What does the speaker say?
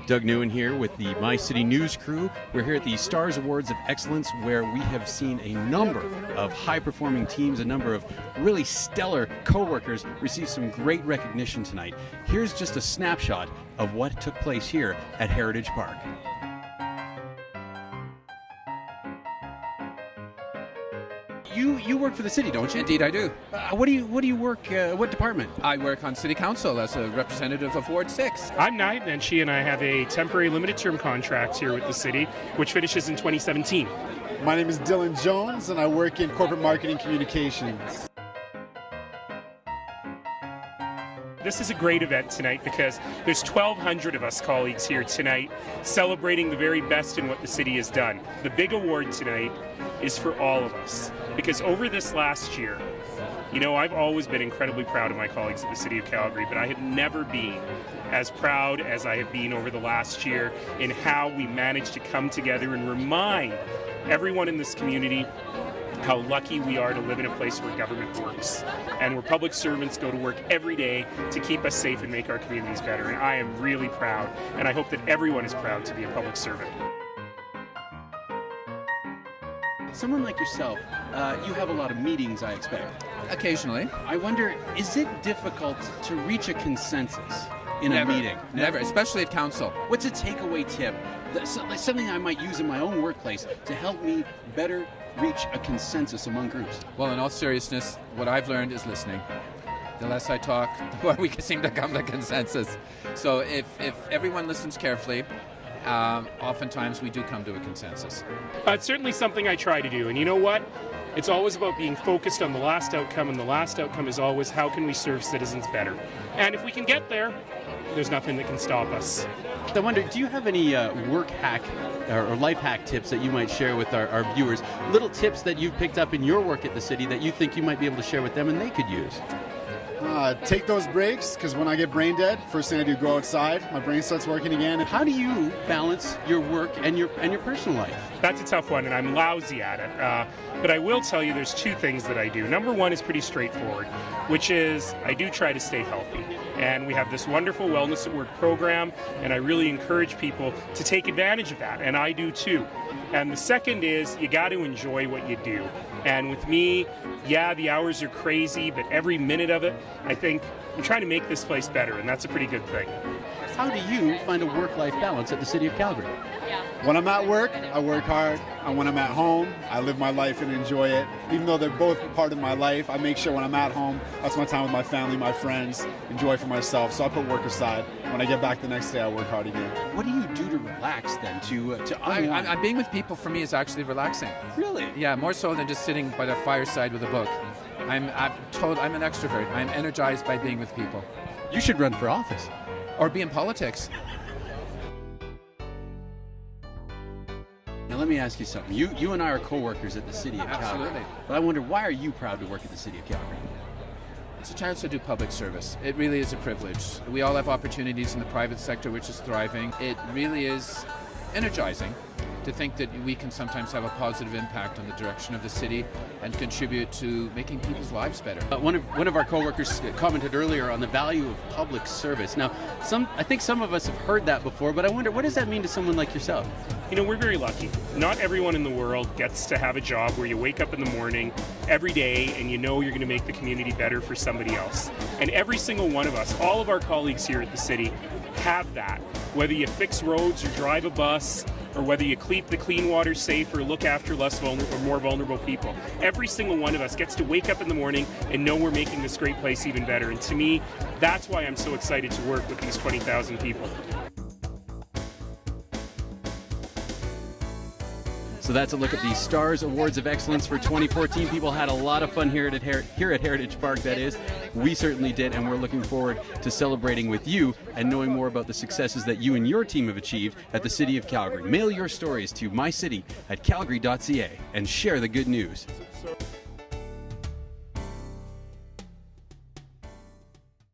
Doug Nguyen here with the My City News crew. We're here at the Stars Awards of Excellence, where we have seen a number of high-performing teams, a number of really stellar co-workers receive some great recognition tonight. Here's just a snapshot of what took place here at Heritage Park. You work for the city, don't you? Indeed, I do. What do you work? What department? I work on City Council as a representative of Ward 6. I'm Nayib Nenshi, and I have a temporary limited-term contract here with the city, which finishes in 2017. My name is Dylan Jones, and I work in corporate marketing communications. This is a great event tonight because there's 1,200 of us colleagues here tonight celebrating the very best in what the city has done. The big award tonight is for all of us because over this last year, you know, I've always been incredibly proud of my colleagues at the City of Calgary, but I have never been as proud as I have been over the last year in how we managed to come together and remind everyone in this community how lucky we are to live in a place where government works and where public servants go to work every day to keep us safe and make our communities better. And I am really proud, and I hope that everyone is proud to be a public servant. Someone like yourself, you have a lot of meetings, I expect. Occasionally. I wonder, is it difficult to reach a consensus in a meeting? Never, especially at council. What's a takeaway tip? Something I might use in my own workplace to help me better reach a consensus among groups. Well, in all seriousness, what I've learned is listening. The less I talk, the more we seem to come to consensus. So if everyone listens carefully, oftentimes we do come to a consensus. It's certainly something I try to do, and you know what? It's always about being focused on the last outcome, and the last outcome is always how can we serve citizens better. And if we can get there, there's nothing that can stop us. I wonder, do you have any work hack or life hack tips that you might share with our viewers? Little tips that you've picked up in your work at the city that you think you might be able to share with them and they could use? Take those breaks, because when I get brain dead, first thing I do, go outside. My brain starts working again. How do you balance your work and your personal life? That's a tough one, and I'm lousy at it. But I will tell you there's two things that I do. Number one is pretty straightforward, which is I do try to stay healthy. And we have this wonderful Wellness at Work program, and I really encourage people to take advantage of that, and I do too. And the second is you got to enjoy what you do. And with me, yeah, the hours are crazy, but every minute of it, I think I'm trying to make this place better, and that's a pretty good thing. How do you find a work-life balance at the City of Calgary? When I'm at work, I work hard. And when I'm at home, I live my life and enjoy it. Even though they're both part of my life, I make sure when I'm at home, that's my time with my family, my friends, enjoy for myself. So I put work aside. When I get back the next day, I work hard again. What do you do to relax then, to unwind? Being with people for me is actually relaxing. Really? Yeah, more so than just sitting by the fireside with a book. I'm an extrovert. I'm energized by being with people. You should run for office. Or be in politics. Now let me ask you something. You and I are co-workers at the City of Calgary. Absolutely. But I wonder, why are you proud to work at the City of Calgary? It's a chance to do public service. It really is a privilege. We all have opportunities in the private sector, which is thriving. It really is energizing to think that we can sometimes have a positive impact on the direction of the city and contribute to making people's lives better. One of our co-workers commented earlier on the value of public service. Now, I think some of us have heard that before, but I wonder, what does that mean to someone like yourself? You know, we're very lucky. Not everyone in the world gets to have a job where you wake up in the morning every day and you know you're going to make the community better for somebody else. And every single one of us, all of our colleagues here at the city, have that. Whether you fix roads or drive a bus, or whether you keep the clean water safe or look after less vulnerable or more vulnerable people. Every single one of us gets to wake up in the morning and know we're making this great place even better. And to me, that's why I'm so excited to work with these 20,000 people. So that's a look at the Stars Awards of Excellence for 2014. People had a lot of fun here at Heritage Park, that is. We certainly did, and we're looking forward to celebrating with you and knowing more about the successes that you and your team have achieved at the City of Calgary. Mail your stories to mycity@calgary.ca and share the good news.